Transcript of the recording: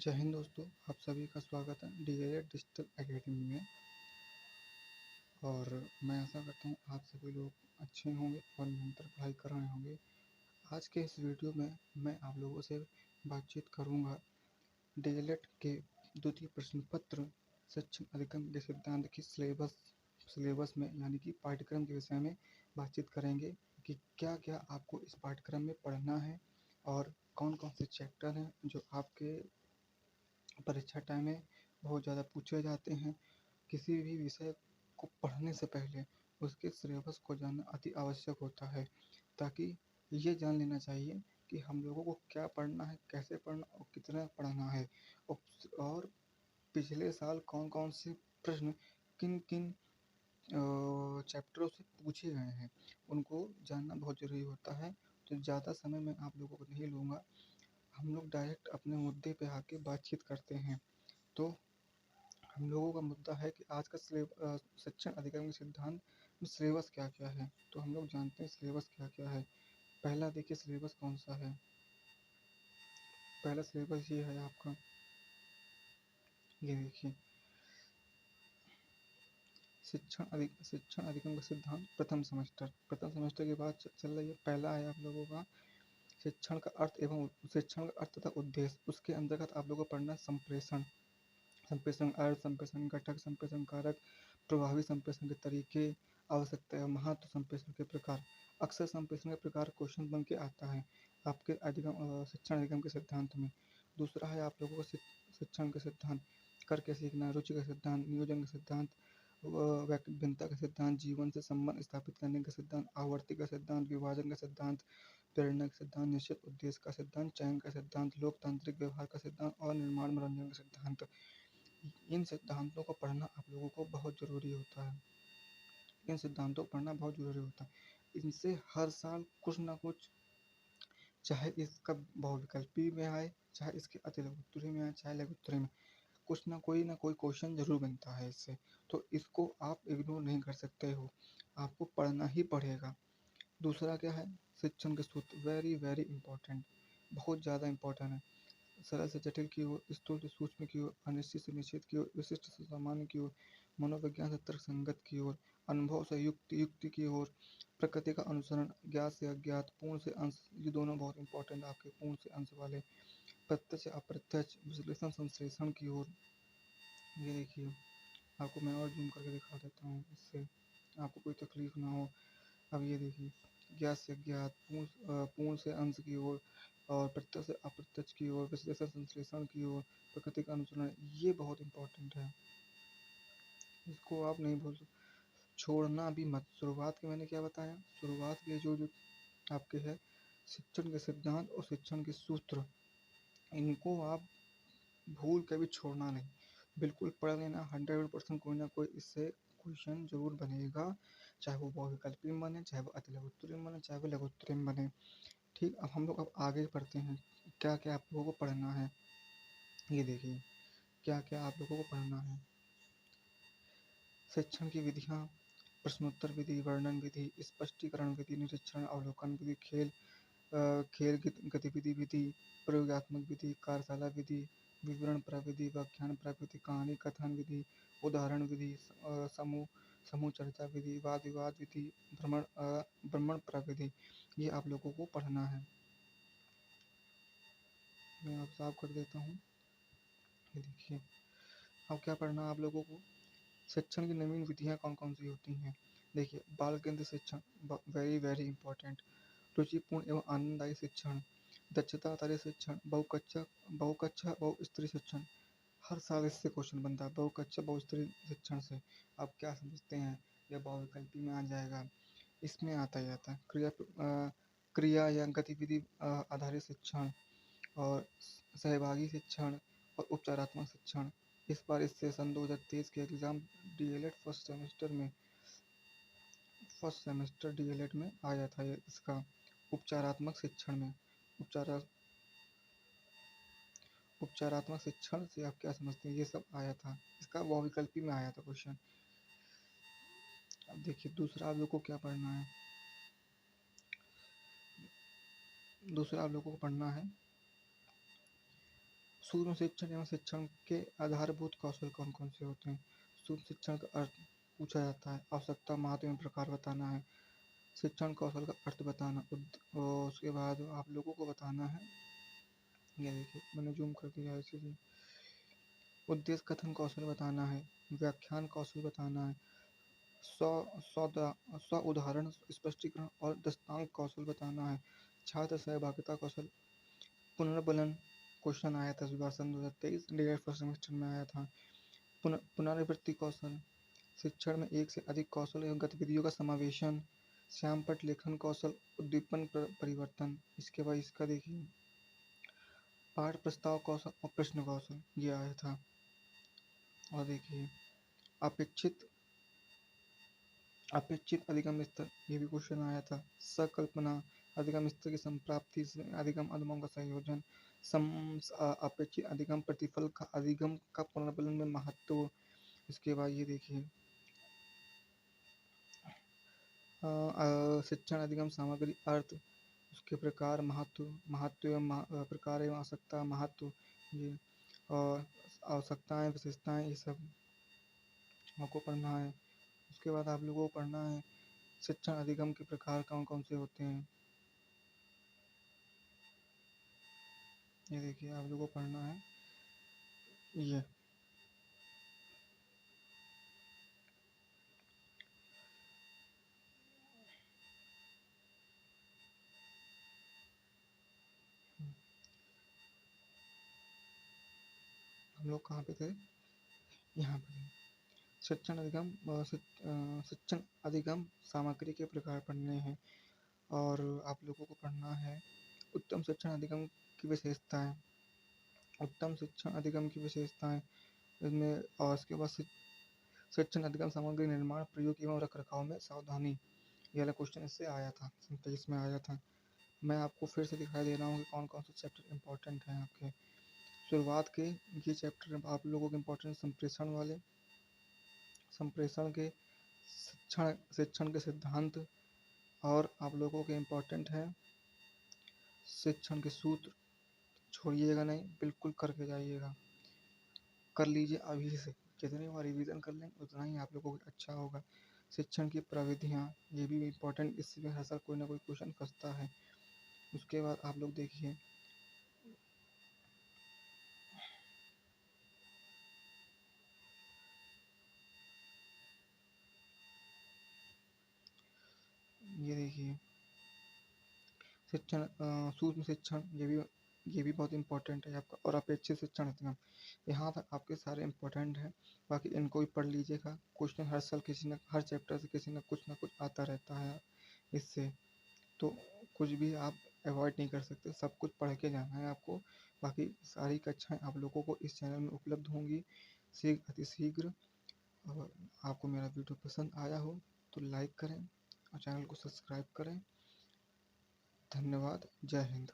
जय हिंद दोस्तों, आप सभी का स्वागत है डीएलएड डिजिटल एकेडमी में। और मैं आशा करता हूँ आप सभी लोग अच्छे होंगे और निरंतर पढ़ाई कर रहे होंगे। आज के इस वीडियो में मैं आप लोगों से बातचीत करूँगा डीएलएड के द्वितीय प्रश्न पत्र सेक्शन अधिगम के सिद्धांत की सिलेबस में यानी कि पाठ्यक्रम के विषय में बातचीत करेंगे कि क्या क्या आपको इस पाठ्यक्रम में पढ़ना है और कौन कौन से चैप्टर हैं जो आपके परीक्षा टाइम में बहुत ज़्यादा पूछे जाते हैं। किसी भी विषय को पढ़ने से पहले उसके सिलेबस को जानना अति आवश्यक होता है, ताकि ये जान लेना चाहिए कि हम लोगों को क्या पढ़ना है, कैसे पढ़ना और कितना पढ़ना है, और पिछले साल कौन कौन से प्रश्न किन किन चैप्टरों से पूछे गए हैं, उनको जानना बहुत ज़रूरी होता है। तो ज़्यादा समय मैं आप लोगों को नहीं लूँगा, हम लोग डायरेक्ट अपने मुद्दे पे आके बातचीत करते हैं। तो हम लोगों का मुद्दा है कि आज का सेक्शन अधिगम के सिद्धांत में सिलेबस क्या क्या है। तो हम लोग जानते हैं सिलेबस क्या क्या है। पहला देखिए सिलेबस कौन सा है। पहला सिलेबस ये है आपका, ये देखिए शिक्षण अधिगम का सिद्धांत प्रथम सेमेस्टर के बाद चल रही है। पहला है आप लोगों का शिक्षण का अर्थ तथा उद्देश्य। उसके अंतर्गत आप लोगों को पढ़ना संप्रेषण, संप्रेषण अर्थ, संप्रेषण घटक, संप्रेषण कारक, प्रभावी संप्रेषण के तरीके, आवश्यकता एवं महत्व, संप्रेषण के प्रकार। अक्सर संप्रेषण के प्रकार क्वेश्चन बन के आता है आपके शिक्षण अधिगम के सिद्धांत में। दूसरा है आप लोगों को शिक्षण के सिद्धांत, करके सीखना, रुचि का सिद्धांत, नियोजन का सिद्धांत, भिन्नता का सिद्धांत, जीवन से संबंध स्थापित करने का सिद्धांत, आवर्ती का सिद्धांत, विभाजन का सिद्धांत, प्रेरणा का सिद्धांत, निश्चित उद्देश्य का सिद्धांत, चयन का सिद्धांत, लोकतांत्रिक व्यवहार का सिद्धांत और निर्माण मनोरंजन का सिद्धांत। इन सिद्धांतों को पढ़ना आप लोगों को बहुत ज़रूरी होता है। इन सिद्धांतों को पढ़ना बहुत ज़रूरी होता है। इनसे हर साल कुछ ना कुछ, चाहे इसका बहुविकल्पी में आए, चाहे इसके अतिलघुत्तरी में आए, चाहे लघुत्तरी में, कुछ ना कोई क्वेश्चन जरूर बनता है इससे। तो इसको आप इग्नोर नहीं कर सकते हो, आपको पढ़ना ही पड़ेगा। दूसरा क्या है, शिक्षण के सूत्र, वेरी वेरी इंपॉर्टेंट, बहुत ज़्यादा इंपॉर्टेंट है। सरल से जटिल की ओर, स्थूल से सूक्ष्म की ओर, अनिश्चित से निश्चित की ओर, विशिष्ट से सामान्य की ओर, मनोविज्ञान से तर्कसंगत की ओर, अनुभव से युक्ति की ओर, प्रकृति का अनुसरण, ज्ञात से अज्ञात, पूर्ण से अंश, ये दोनों बहुत इंपॉर्टेंट आपके पूर्ण से अंश वाले, प्रत्यक्ष अप्रत्यक्ष, विश्लेषण संश्लेषण की ओर। ये देखिए, आपको मैं और जूम करके दिखा देता हूँ, इससे आपको कोई तकलीफ ना हो। अब ये देखिए, ज्ञात से ज्ञात, पूर्ण से अंश की ओर, और प्रत्यक्ष से अप्रत्यक्ष की ओर, विश्लेषण संश्लेषण की ओर, प्रकृति का अनुसरण, ये बहुत इंपॉर्टेंट है, इसको आप नहीं भूल छोड़ना भी मत। शुरुआत के मैंने क्या बताया, शुरुआत के जो आपके है शिक्षण के सिद्धांत और शिक्षण के सूत्र, इनको आप भूल के भी छोड़ना नहीं, बिल्कुल पढ़ लेना। 100% कोई ना कोई इससे क्वेश्चन जरूर बनेगा, चाहे वो बहुविकल्पी में बने, चाहे वो अतिलघुत्तरी में बने, चाहे वो लघुत्तरी में बने। ठीक, अब हम लोग अब आगे बढ़ते हैं, क्या क्या आप लोगों को पढ़ना है। ये देखिए क्या क्या आप लोगों को पढ़ना है। शिक्षण की विधियाँ, प्रश्नोत्तर विधि, वर्णन विधि, स्पष्टीकरण विधि, निरीक्षण अवलोकन विधि, खेल गतिविधि विधि, प्रयोगात्मक विधि, कार्यशाला विधि, विवरण प्रविधि, व्याख्यान प्रविधि, कहानी कथन विधि, उदाहरण विधि, समूह चर्चा विधि, वाद विवाद विधि, भ्रमण प्रविधि, ये आप लोगों को पढ़ना है। मैं आप साफ कर देता हूँ। ये देखिए, अब क्या पढ़ना आप लोगों को, शिक्षण की नवीन विधियाँ कौन कौन सी होती हैं। देखिए, बाल केंद्र शिक्षण, वेरी वेरी इंपॉर्टेंट, रुचिपूर्ण एवं आनंददायी शिक्षण, दक्षता आधारित शिक्षण, बहुकक्षा बहुस्तरीय शिक्षण। हर साल इससे क्वेश्चन बनता है, बहुकक्षा बहुस्तरीय शिक्षण से आप क्या समझते हैं, यह बहुविकल्पी में आ जाएगा। इसमें आता ही आता है क्रिया या गतिविधि आधारित शिक्षण, और सहभागी शिक्षण, और उपचारात्मक शिक्षण। इस बार इससे सन 2023 के exam DElEd first semester DElEd में आया था ये, इसका उपचारात्मक शिक्षण में, उपचारात्मक शिक्षण से आप क्या समझते हैं, ये सब आया था, इसका बहुविकल्पी में आया था क्वेश्चन। अब देखिए दूसरा आप लोग को क्या पढ़ना है, दूसरा आप लोगों को पढ़ना है सूक्ष्म शिक्षण एवं शिक्षण के आधारभूत कौशल कौन कौन से होते हैं? सूक्ष्म शिक्षण का अर्थ पूछा जाता है, आवश्यकता, महत्व एवं प्रकार बताना है, शिक्षण कौशल का अर्थ बताना, और उसके बाद आप लोगों को बताना है, ये देखिए मैंने जूम कर दिया है इसीलिए, उद्देश्य कथन कौशल बताना है, व्याख्यान कौशल बताना है, स्व उदाहरण स्पष्टीकरण और दस्तांग कौशल बताना है, छात्र सहभागिता कौशल, पुनर्बलन क्वेश्चन आया था इस बार सन 2023 डीएड फर्स्ट सेमेस्टर में आया था। पुनरावृत्ति कौशल, शिक्षण में एक से अधिक कौशल एवं गतिविधियों का समावेशन, श्यामपट्ट लेखन कौशल, उद्दीपन परिवर्तन। इसके बाद इसका देखिए पाठ प्रस्ताव कौशल और प्रश्न कौशल ये आया था। और देखिए अपेक्षित अपेक्षित अधिगम स्तर, ये भी क्वेश्चन आया था। सकल्पना, अधिगम स्तर की संप्राप्ति से अधिगम अधमों का संयोजन, अपेक्षित अधिगम प्रतिफल का अधिगम का पुनर्बलन में महत्व। इसके बाद ये देखिए शिक्षण अधिगम सामग्री अर्थ, उसके प्रकार, महत्व एवं प्रकार एवं आवश्यकता, महत्व, ये और आवश्यकताएं, विशेषताएं, ये सब आपको पढ़ना है। उसके बाद आप लोगों को पढ़ना है शिक्षण अधिगम के प्रकार कौन कौन से होते हैं। ये देखिए आप लोगों को पढ़ना है ये। हम लोग कहाँ पे थे? यहाँ पे थे। शिक्षण अधिगम सामग्री के प्रकार पढ़ने हैं। और आप लोगों को पढ़ना है उत्तम शिक्षण अधिगम की विशेषताएं, उत्तम शिक्षण अधिगम की विशेषताएं इसमें। और उसके बाद शिक्षण अधिगम सामग्री निर्माण, प्रयोग एवं रखरखाव में सावधानी, ये वाला क्वेश्चन इससे आया था, 23 में आया था। मैं आपको फिर से दिखाई दे रहा हूँ कि कौन कौन से चैप्टर इंपॉर्टेंट हैं आपके। शुरुआत के ये चैप्टर आप लोगों के इम्पोर्टेंट संप्रेषण वाले, संप्रेषण के शिक्षण के सिद्धांत, और आप लोगों के इम्पोर्टेंट है शिक्षण के सूत्र। छोड़िएगा नहीं, बिल्कुल करके जाइएगा, कर लीजिए अभी से, जितनी बार रिवीजन कर लेंगे उतना ही आप लोगों को अच्छा होगा। शिक्षण की प्रविधियाँ, ये भी इम्पोर्टेंट, इसमें हर साल कोई ना कोई क्वेश्चन फंसता है। उसके बाद आप लोग देखिए ये देखिए शिक्षण सूक्ष्म शिक्षण, ये भी बहुत इंपॉर्टेंट है आपका। और अपेक्षित शिक्षण अधिगम, यहाँ तक आपके सारे इंपॉर्टेंट हैं। बाकी इनको भी पढ़ लीजिएगा, क्वेश्चन हर साल हर चैप्टर से किसी ना कुछ आता रहता है इससे, तो कुछ भी आप अवॉइड नहीं कर सकते, सब कुछ पढ़ के जाना है आपको। बाकी सारी कक्षाएं आप लोगों को इस चैनल में उपलब्ध होंगी अति शीघ्र। और आपको मेरा वीडियो पसंद आया हो तो लाइक करें और चैनल को सब्सक्राइब करें। धन्यवाद। जय हिंद।